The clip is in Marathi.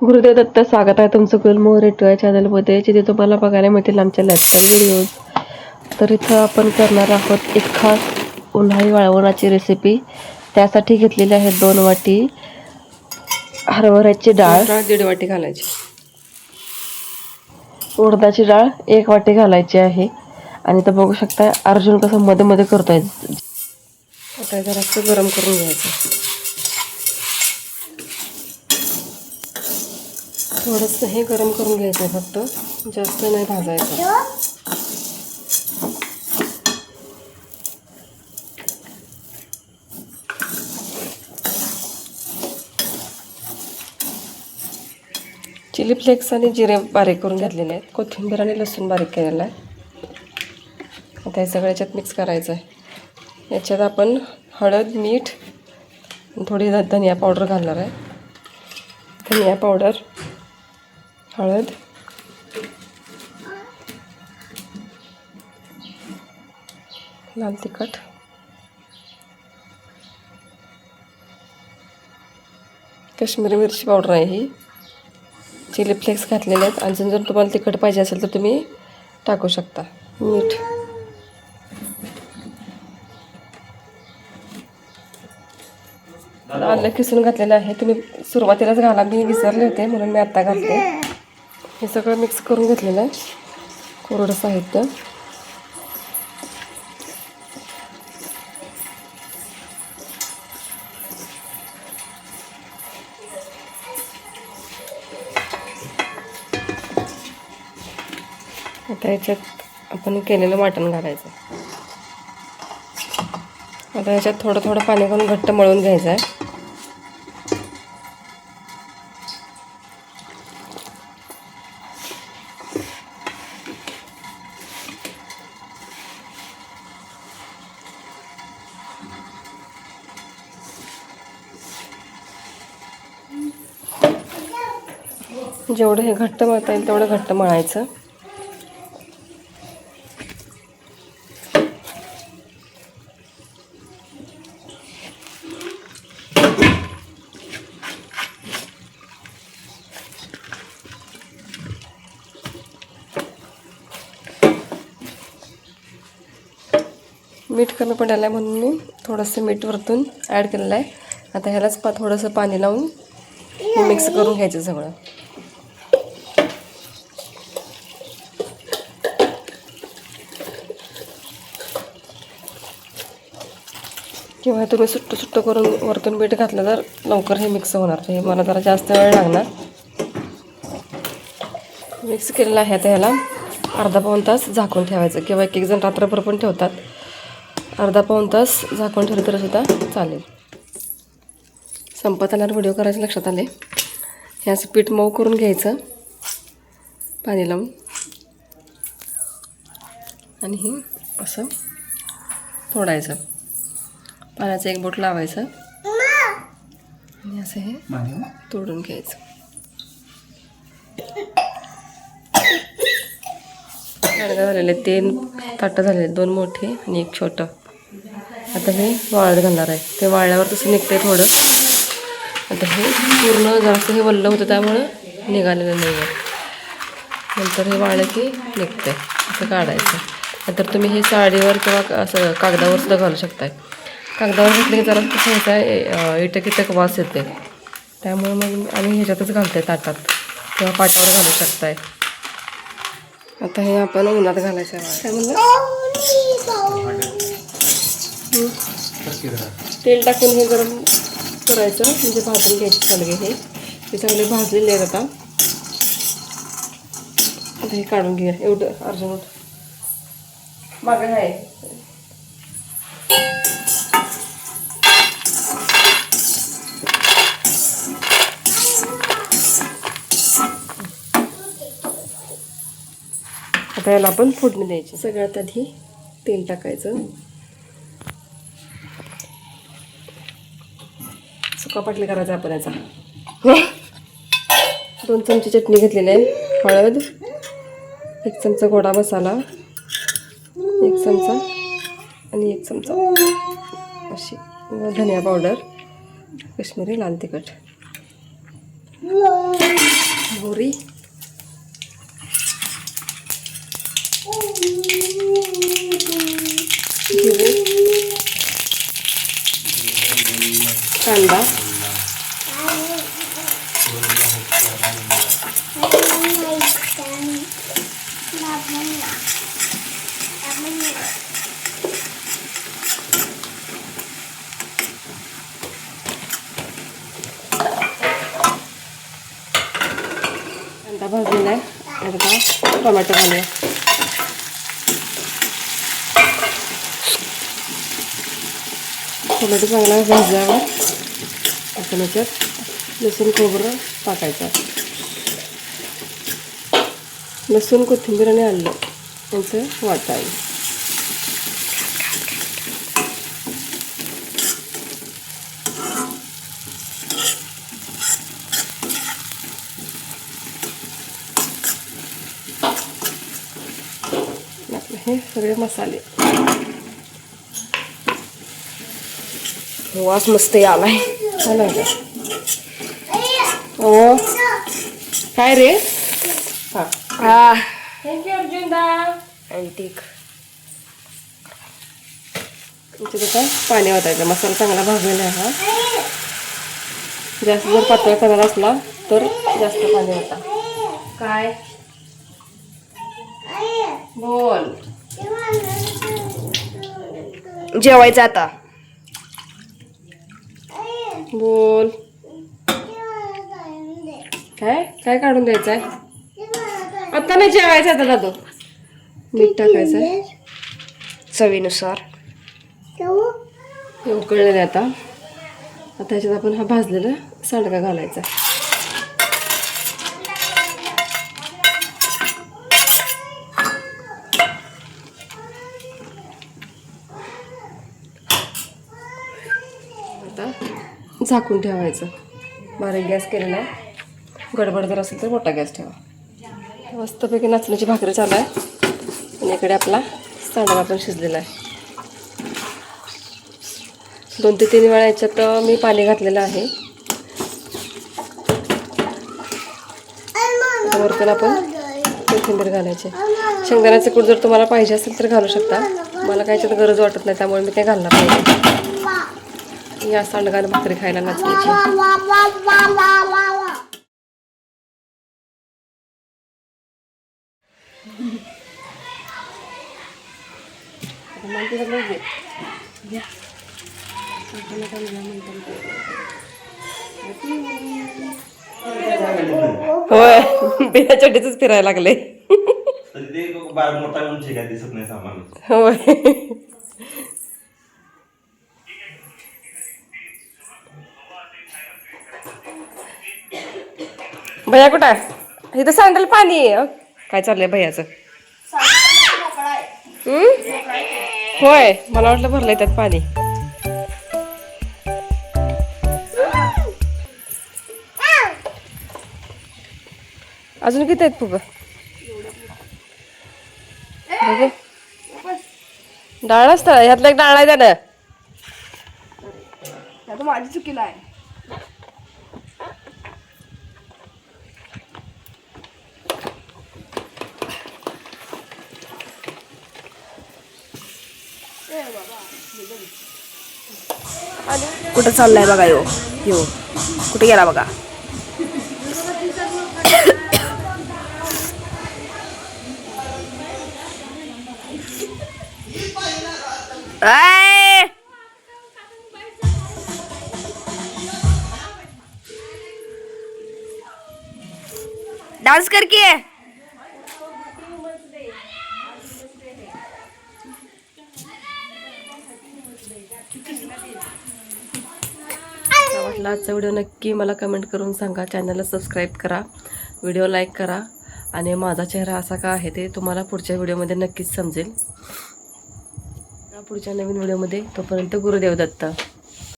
गुरुदेव दत्त. स्वागत आहे तुमचं कुलमोहर या चॅनलमध्ये, जिथे तुम्हाला बघायला मिळतील आमच्या लाईफस्टाईल व्हिडिओज. तर इथं आपण करणार आहोत एक खास उन्हाळी वाळवणाची रेसिपी. त्यासाठी घेतलेली आहे 2 वाटी हरभऱ्याची डाळ, 1.5 वाटी घालायची. उडदाची डाळ 1 वाटी घालायची आहे. आणि इथं बघू शकता अर्जुन कसं मध्ये मध्ये करतोय. आता जरासं गरम करून घ्यायचं. थोडंसं हे गरम करून घ्यायचं फक्त, जास्त नाही भाजायचं. चिली फ्लेक्स आणि जिरे बारीक करून घेतलेले आहेत. कोथिंबीर आणि लसूण बारीक केलेला आहे. आता हे सगळं याच्यात मिक्स करायचं आहे. याच्यात आपण हळद, मीठ, थोडी धनिया पावडर घालणार आहे. धनिया पावडर, हळद, लाल तिखट, काश्मीरी मिरची पावडर आहे ही. चिली फ्लेक्स घातलेले आहेत. अजून जर तुम्हाला तिखट पाहिजे असेल तर तुम्ही टाकू शकता. मीठ, आलं किसून घातलेलं आहे. तुम्ही सुरुवातीलाच घाला, मी विसरले होते म्हणून मी आत्ता घालते. हे सगळं मिक्स करून घेतलेलं आहे. कोरडं साहित्य. आता याच्यात आपण केलेलं वाटण घालायचं. आता याच्यात थोडं थोडं पाणी घालून घट्ट मळून घ्यायचं आहे. जेवढं हे घट्ट मळता येईल तेवढं घट्ट मळायचं. मीठ कमी पडायला म्हणून मी थोडंसं मीठ वरतून ॲड केलेलं आहे. आता ह्यालाच थोडंसं पाणी लावून हे मिक्स करून घ्यायचं सगळं. किंवा तुम्ही सुट्टं करून वरतून मीठ घातलं तर लवकर हे मिक्स होणार. हे मला जरा जास्त वेळ लागणार. मिक्स केलेलं आहे. आता ह्याला अर्धा-पाऊण तास झाकून ठेवायचं, किंवा एक जण रात्रभर पण ठेवतात. अर्धा-पाऊण तास झाकून ठेवलं तरी सुद्धा चालेल. संपत आल्यावर व्हिडिओ करायचं लक्षात आले. हे असं पीठ मऊ करून घ्यायचं पाणी लावून, आणि हे असं तोडायचं. पाण्याचं एक बोट लावायचं आणि असं हे तोडून घ्यायचं. काढगा झालेले 3 ताटं झालेले, 2 मोठे आणि 1 छोटं. आता हे वाळत घालणार आहे. ते वाळल्यावर तसं निघतंय थोडं. आता हे पूर्ण जास्त हे वल्लं होतं त्यामुळं निघालेलं नाही आहे. नंतर हे वाळलं की निघतंय. असं काढायचं. नंतर तुम्ही हे साडीवर किंवा असं कागदावर सुद्धा घालू शकताय. कागदावर घातलं की जरा कसं व्हायचं, इटक वास येते. त्यामुळे मग आम्ही ह्याच्यातच घालतोय, ताटात किंवा पाटावर घालू शकताय. आता हे आपण उन्हात घालायचं आहे. काय म्हणलं, तेल टाकून हे गरम करायचं, म्हणजे भाजून घ्यायचे चालगे. हे चांगले भाजलेले आहेत. आता हे काढून घेऊया. एवढं अर्जंट मागं आहे. आता याला आपण फोडणी द्यायची. सगळ्यात आधी तेल टाकायचं. सुका पाटली करायचा आपण याचा. 2 चमचे चटणी घेतलेली आहे. हळद, 1 चमचा गोडा मसाला, 1 चमचा आणि 1 चमचा अशी धनिया पावडर, काश्मीरी लाल तिखट. मोहरी, जिरे, कांदा, कांदा भाजलेला आहे. आता टोमॅटो घालूया. टोमॅटो चांगला भाजल्यावर आपण याच्यात लसूण खोबरं टाकायचं. लसूण, कोथिंबीर आणि आलं यांचं वाटा आहे. हे सगळे मसाले. वास मस्त आलाय. आला का? हो काय रे? हा थँक्यू अर्जुन दा. ठीक. आता पाणी वाटायचं. मसाला चांगला भाजलेला आहे. हा जास्त जर पातळ करायला असला तर जास्त पाणी वाटा. काय बोल? जेवायचं आता. बोल. काय काय काढून द्यायचं आहे? आता नाही जेवायचं आता दादू. मीठ टाकायचं आहे चवीनुसार. हे उकळलेलं आहे आता. आता ह्याच्यात आपण हा भाजलेला सांडगा घालायचा. आता झाकून ठेवायचं. बारीक गॅस केलेला आहे. गडबड जर असेल तर मोठा गॅस ठेवा. मस्तपैकी नाचण्याची भाकरी चालू आहे. आणि इकडे आपला सांडगा पण शिजलेला आहे. 2 ते 3 वेळा याच्यात मी पाणी घातलेलं आहे. वरतून आपण कोथिंबीर घालायचे. शेंगदाण्याचे कूट जर तुम्हाला पाहिजे असेल तर घालू शकता. मला काय याच्यात गरज वाटत नाही त्यामुळे मी ते घालणार नाही. या सांडगाने भाकरी खायला नाचण्याची. होय बिना चड्डीच फिरायला लागले. होय भैया कुठं आहे? इथं सँडल पाणी आहे. काय चाललंय भैयाचं? होय मला वाटलं भरलंय त्यात पाणी. अजून किती आहेत फुग? डाळ असतं ह्यातलं एक डाळ आहे त्यानं. माझी चुकीला आहे. कुठं चाललाय बघा यो यो कुठे गेला बघा. डांस करके वाटला आजचा व्हिडिओ नक्की मला कमेंट करून सांगा. चॅनलला सबस्क्राईब करा, व्हिडिओ लाईक करा आणि माझा चेहरा असा का आहे ते तुम्हाला पुढच्या व्हिडिओमध्ये नक्कीच समजेल. पुढच्या नवीन व्हिडिओमध्ये तोपर्यंत गुरुदेव दत्त.